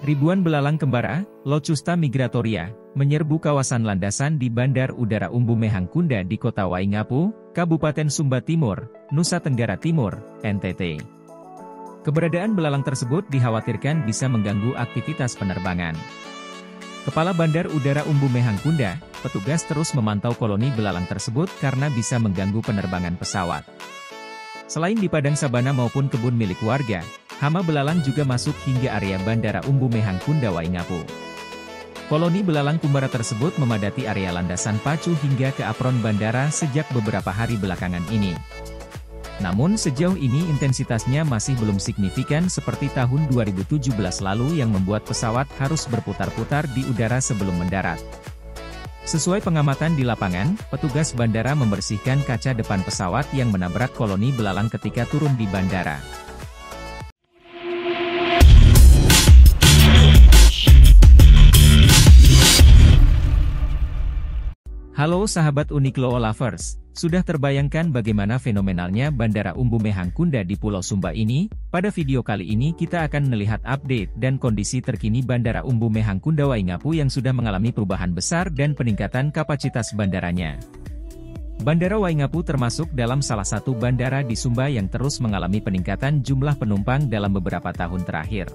Ribuan belalang kembara, Locusta migratoria, menyerbu kawasan landasan di Bandar Udara Umbu Mehang Kunda di Kota Waingapu, Kabupaten Sumba Timur, Nusa Tenggara Timur, NTT. Keberadaan belalang tersebut dikhawatirkan bisa mengganggu aktivitas penerbangan. Kepala Bandar Udara Umbu Mehang Kunda, petugas terus memantau koloni belalang tersebut karena bisa mengganggu penerbangan pesawat. Selain di padang sabana maupun kebun milik warga, hama belalang juga masuk hingga area Bandara Umbu Mehang Kunda Waingapu. Koloni belalang kumbara tersebut memadati area landasan pacu hingga ke apron bandara sejak beberapa hari belakangan ini. Namun sejauh ini intensitasnya masih belum signifikan seperti tahun 2017 lalu yang membuat pesawat harus berputar-putar di udara sebelum mendarat. Sesuai pengamatan di lapangan, petugas bandara membersihkan kaca depan pesawat yang menabrak koloni belalang ketika turun di bandara. Halo sahabat Uniqlo Lovers, sudah terbayangkan bagaimana fenomenalnya Bandara Umbu Mehang Kunda di Pulau Sumba ini? Pada video kali ini kita akan melihat update dan kondisi terkini Bandara Umbu Mehang Kunda Waingapu yang sudah mengalami perubahan besar dan peningkatan kapasitas bandaranya. Bandara Waingapu termasuk dalam salah satu bandara di Sumba yang terus mengalami peningkatan jumlah penumpang dalam beberapa tahun terakhir.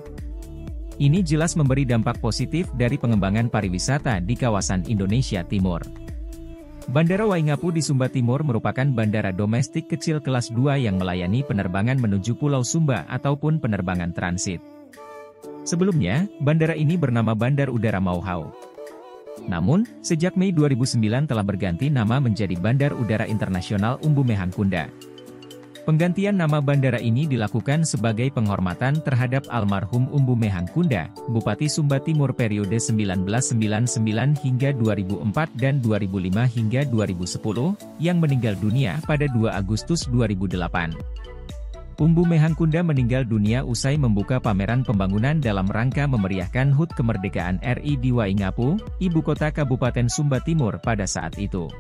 Ini jelas memberi dampak positif dari pengembangan pariwisata di kawasan Indonesia Timur. Bandara Waingapu di Sumba Timur merupakan bandara domestik kecil kelas 2 yang melayani penerbangan menuju Pulau Sumba ataupun penerbangan transit. Sebelumnya, bandara ini bernama Bandar Udara Mauhau. Namun, sejak Mei 2009 telah berganti nama menjadi Bandar Udara Internasional Umbu Mehang Kunda. Penggantian nama bandara ini dilakukan sebagai penghormatan terhadap almarhum Umbu Mehang Kunda, Bupati Sumba Timur periode 1999 hingga 2004 dan 2005 hingga 2010, yang meninggal dunia pada 2 Agustus 2008. Umbu Mehang Kunda meninggal dunia usai membuka pameran pembangunan dalam rangka memeriahkan HUT Kemerdekaan RI di Waingapu, ibu kota Kabupaten Sumba Timur pada saat itu.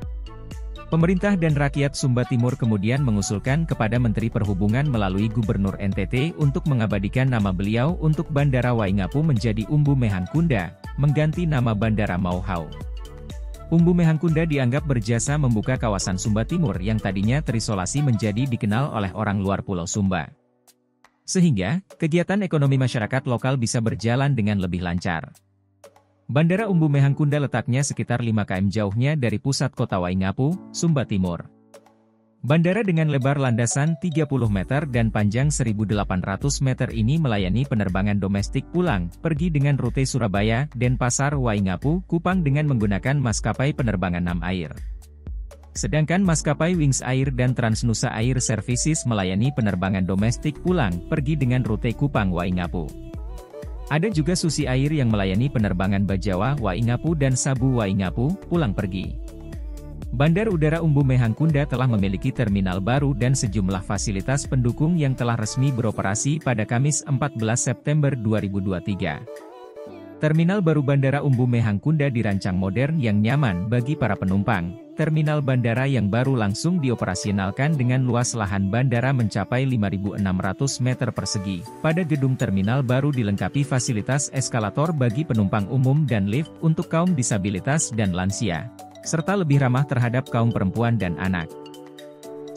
Pemerintah dan rakyat Sumba Timur kemudian mengusulkan kepada Menteri Perhubungan melalui Gubernur NTT untuk mengabadikan nama beliau untuk Bandara Waingapu menjadi Umbu Mehang Kunda, mengganti nama Bandara Mauhau. Umbu Mehang Kunda dianggap berjasa membuka kawasan Sumba Timur yang tadinya terisolasi menjadi dikenal oleh orang luar Pulau Sumba. Sehingga, kegiatan ekonomi masyarakat lokal bisa berjalan dengan lebih lancar. Bandara Umbu Mehang Kunda letaknya sekitar 5 km jauhnya dari pusat kota Waingapu, Sumba Timur. Bandara dengan lebar landasan 30 meter dan panjang 1.800 meter ini melayani penerbangan domestik pulang, pergi dengan rute Surabaya, Denpasar, Waingapu, Kupang dengan menggunakan maskapai penerbangan 6 air. Sedangkan maskapai Wings Air dan Transnusa Air Services melayani penerbangan domestik pulang, pergi dengan rute Kupang, Waingapu. Ada juga Susi Air yang melayani penerbangan Bajawa, Waingapu dan Sabu Waingapu, pulang pergi. Bandar Udara Umbu Mehang Kunda telah memiliki terminal baru dan sejumlah fasilitas pendukung yang telah resmi beroperasi pada Kamis 14 September 2023. Terminal baru Bandara Umbu Mehang Kunda dirancang modern yang nyaman bagi para penumpang. Terminal bandara yang baru langsung dioperasionalkan dengan luas lahan bandara mencapai 5.600 meter persegi. Pada gedung terminal baru dilengkapi fasilitas eskalator bagi penumpang umum dan lift untuk kaum disabilitas dan lansia, serta lebih ramah terhadap kaum perempuan dan anak.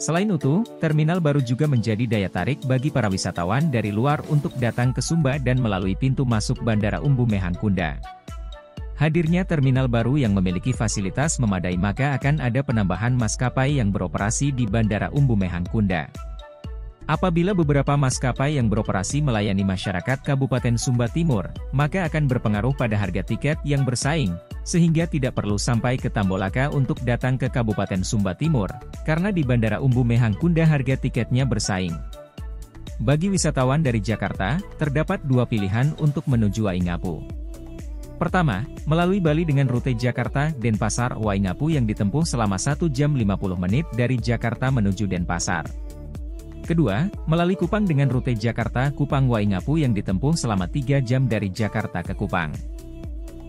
Selain itu, terminal baru juga menjadi daya tarik bagi para wisatawan dari luar untuk datang ke Sumba dan melalui pintu masuk Bandara Umbu Mehang Kunda. Hadirnya terminal baru yang memiliki fasilitas memadai maka akan ada penambahan maskapai yang beroperasi di Bandara Umbu Mehang Kunda. Apabila beberapa maskapai yang beroperasi melayani masyarakat Kabupaten Sumba Timur, maka akan berpengaruh pada harga tiket yang bersaing, sehingga tidak perlu sampai ke Tambolaka untuk datang ke Kabupaten Sumba Timur, karena di Bandara Umbu Mehang Kunda harga tiketnya bersaing. Bagi wisatawan dari Jakarta, terdapat 2 pilihan untuk menuju Waingapu. Pertama, melalui Bali dengan rute Jakarta, Denpasar, Waingapu yang ditempuh selama 1 jam 50 menit dari Jakarta menuju Denpasar. Kedua, melalui Kupang dengan rute Jakarta, Kupang, Waingapu yang ditempuh selama 3 jam dari Jakarta ke Kupang.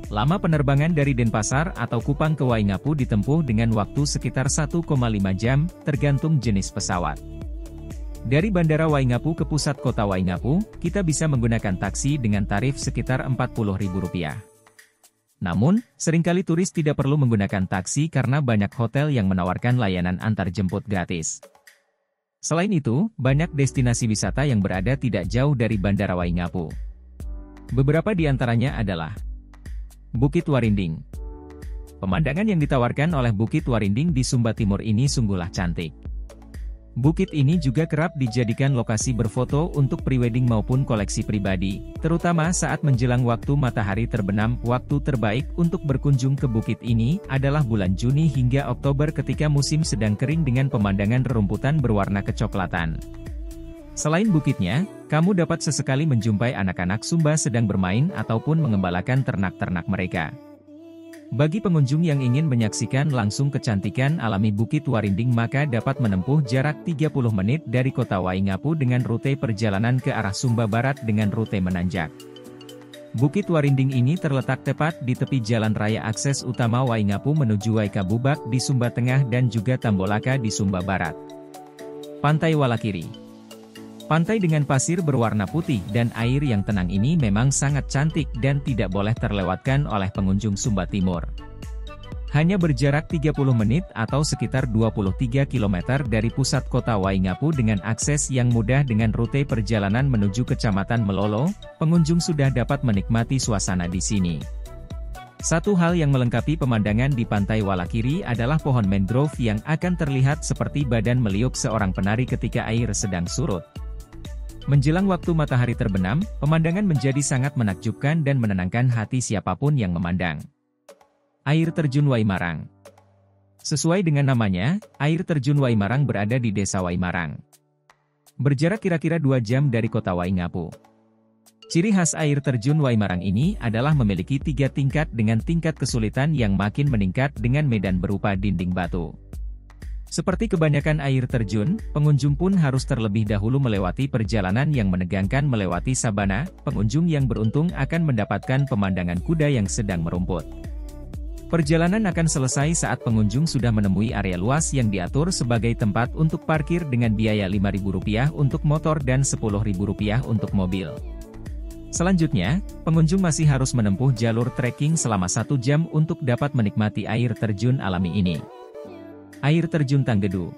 Lama penerbangan dari Denpasar atau Kupang ke Waingapu ditempuh dengan waktu sekitar 1,5 jam, tergantung jenis pesawat. Dari Bandara Waingapu ke pusat kota Waingapu, kita bisa menggunakan taksi dengan tarif sekitar Rp40.000. Namun, seringkali turis tidak perlu menggunakan taksi karena banyak hotel yang menawarkan layanan antar jemput gratis. Selain itu, banyak destinasi wisata yang berada tidak jauh dari Bandara Waingapu. Beberapa di antaranya adalah Bukit Warinding. Pemandangan yang ditawarkan oleh Bukit Warinding di Sumba Timur ini sungguhlah cantik. Bukit ini juga kerap dijadikan lokasi berfoto untuk prewedding maupun koleksi pribadi, terutama saat menjelang waktu matahari terbenam. Waktu terbaik untuk berkunjung ke bukit ini adalah bulan Juni hingga Oktober ketika musim sedang kering dengan pemandangan rerumputan berwarna kecoklatan. Selain bukitnya, kamu dapat sesekali menjumpai anak-anak Sumba sedang bermain ataupun mengembalakan ternak-ternak mereka. Bagi pengunjung yang ingin menyaksikan langsung kecantikan alami Bukit Warinding maka dapat menempuh jarak 30 menit dari kota Waingapu dengan rute perjalanan ke arah Sumba Barat dengan rute menanjak. Bukit Warinding ini terletak tepat di tepi jalan raya akses utama Waingapu menuju Waikabubak di Sumba Tengah dan juga Tambolaka di Sumba Barat. Pantai Walakiri. Pantai dengan pasir berwarna putih dan air yang tenang ini memang sangat cantik dan tidak boleh terlewatkan oleh pengunjung Sumba Timur. Hanya berjarak 30 menit atau sekitar 23 km dari pusat kota Waingapu dengan akses yang mudah dengan rute perjalanan menuju Kecamatan Melolo, pengunjung sudah dapat menikmati suasana di sini. Satu hal yang melengkapi pemandangan di Pantai Walakiri adalah pohon mangrove yang akan terlihat seperti badan meliuk seorang penari ketika air sedang surut. Menjelang waktu matahari terbenam, pemandangan menjadi sangat menakjubkan dan menenangkan hati siapapun yang memandang. Air Terjun Waimarang. Sesuai dengan namanya, air terjun Waimarang berada di Desa Waimarang. Berjarak kira-kira 2 jam dari kota Waingapu. Ciri khas air terjun Waimarang ini adalah memiliki 3 tingkat dengan tingkat kesulitan yang makin meningkat dengan medan berupa dinding batu. Seperti kebanyakan air terjun, pengunjung pun harus terlebih dahulu melewati perjalanan yang menegangkan melewati sabana. Pengunjung yang beruntung akan mendapatkan pemandangan kuda yang sedang merumput. Perjalanan akan selesai saat pengunjung sudah menemui area luas yang diatur sebagai tempat untuk parkir dengan biaya Rp5.000 untuk motor dan Rp10.000 untuk mobil. Selanjutnya, pengunjung masih harus menempuh jalur trekking selama 1 jam untuk dapat menikmati air terjun alami ini. Air Terjun Tanggedu.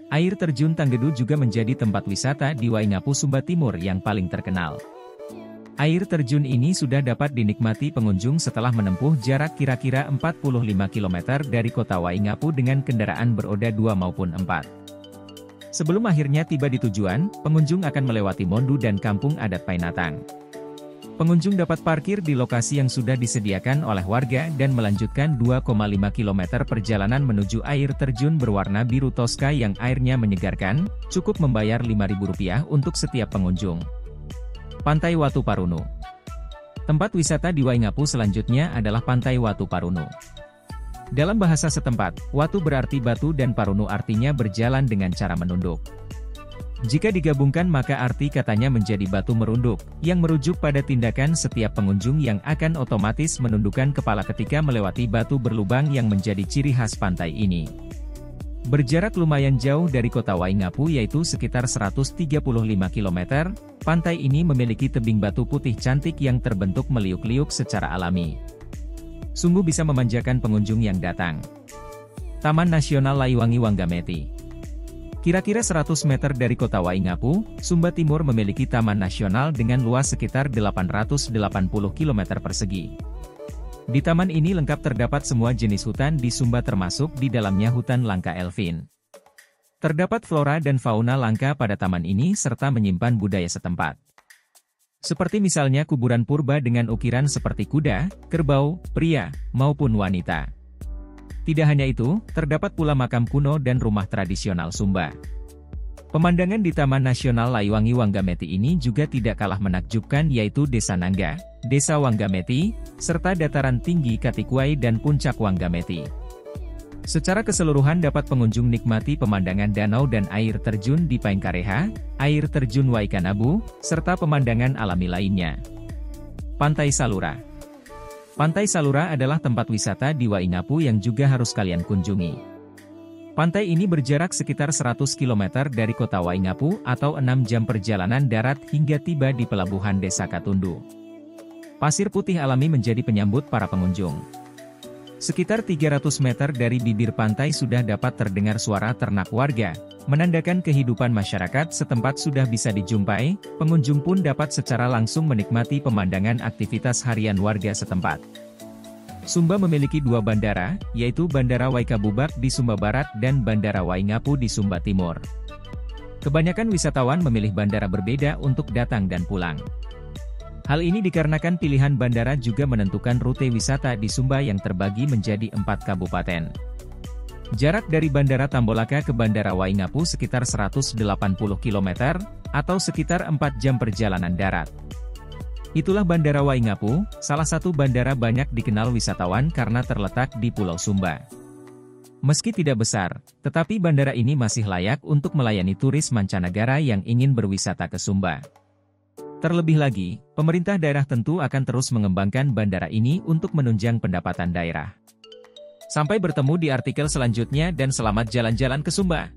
Air Terjun Tanggedu juga menjadi tempat wisata di Waingapu Sumba Timur yang paling terkenal. Air terjun ini sudah dapat dinikmati pengunjung setelah menempuh jarak kira-kira 45 km dari kota Waingapu dengan kendaraan beroda 2 maupun 4. Sebelum akhirnya tiba di tujuan, pengunjung akan melewati Mondu dan Kampung Adat Painatang. Pengunjung dapat parkir di lokasi yang sudah disediakan oleh warga dan melanjutkan 2,5 km perjalanan menuju air terjun berwarna biru toska yang airnya menyegarkan, cukup membayar Rp5.000 untuk setiap pengunjung. Pantai Watu Parunu. Tempat wisata di Waingapu selanjutnya adalah Pantai Watu Parunu. Dalam bahasa setempat, watu berarti batu dan parunu artinya berjalan dengan cara menunduk. Jika digabungkan maka arti katanya menjadi batu merunduk, yang merujuk pada tindakan setiap pengunjung yang akan otomatis menundukkan kepala ketika melewati batu berlubang yang menjadi ciri khas pantai ini. Berjarak lumayan jauh dari kota Waingapu yaitu sekitar 135 km, pantai ini memiliki tebing batu putih cantik yang terbentuk meliuk-liuk secara alami. Sungguh bisa memanjakan pengunjung yang datang. Taman Nasional Laiwangi Wanggameti. Kira-kira 100 meter dari kota Waingapu, Sumba Timur memiliki taman nasional dengan luas sekitar 880 km persegi. Di taman ini lengkap terdapat semua jenis hutan di Sumba termasuk di dalamnya hutan langka Elvin. Terdapat flora dan fauna langka pada taman ini serta menyimpan budaya setempat. Seperti misalnya kuburan purba dengan ukiran seperti kuda, kerbau, pria, maupun wanita. Tidak hanya itu, terdapat pula makam kuno dan rumah tradisional Sumba. Pemandangan di Taman Nasional Laiwangi Wanggameti ini juga tidak kalah menakjubkan yaitu Desa Nangga, Desa Wanggameti, serta dataran tinggi Katikuai dan Puncak Wanggameti. Secara keseluruhan dapat pengunjung nikmati pemandangan danau dan air terjun di Paingkareha, air terjun Waikanabu, serta pemandangan alami lainnya. Pantai Salura. Pantai Salura adalah tempat wisata di Waingapu yang juga harus kalian kunjungi. Pantai ini berjarak sekitar 100 km dari kota Waingapu atau 6 jam perjalanan darat hingga tiba di pelabuhan Desa Katundu. Pasir putih alami menjadi penyambut para pengunjung. Sekitar 300 meter dari bibir pantai sudah dapat terdengar suara ternak warga, menandakan kehidupan masyarakat setempat sudah bisa dijumpai, pengunjung pun dapat secara langsung menikmati pemandangan aktivitas harian warga setempat. Sumba memiliki dua bandara, yaitu Bandara Waikabubak di Sumba Barat dan Bandara Waingapu di Sumba Timur. Kebanyakan wisatawan memilih bandara berbeda untuk datang dan pulang. Hal ini dikarenakan pilihan bandara juga menentukan rute wisata di Sumba yang terbagi menjadi 4 kabupaten. Jarak dari Bandara Tambolaka ke Bandara Waingapu sekitar 180 km, atau sekitar 4 jam perjalanan darat. Itulah Bandara Waingapu, salah satu bandara banyak dikenal wisatawan karena terletak di Pulau Sumba. Meski tidak besar, tetapi bandara ini masih layak untuk melayani turis mancanegara yang ingin berwisata ke Sumba. Terlebih lagi, pemerintah daerah tentu akan terus mengembangkan bandara ini untuk menunjang pendapatan daerah. Sampai bertemu di artikel selanjutnya dan selamat jalan-jalan ke Sumba.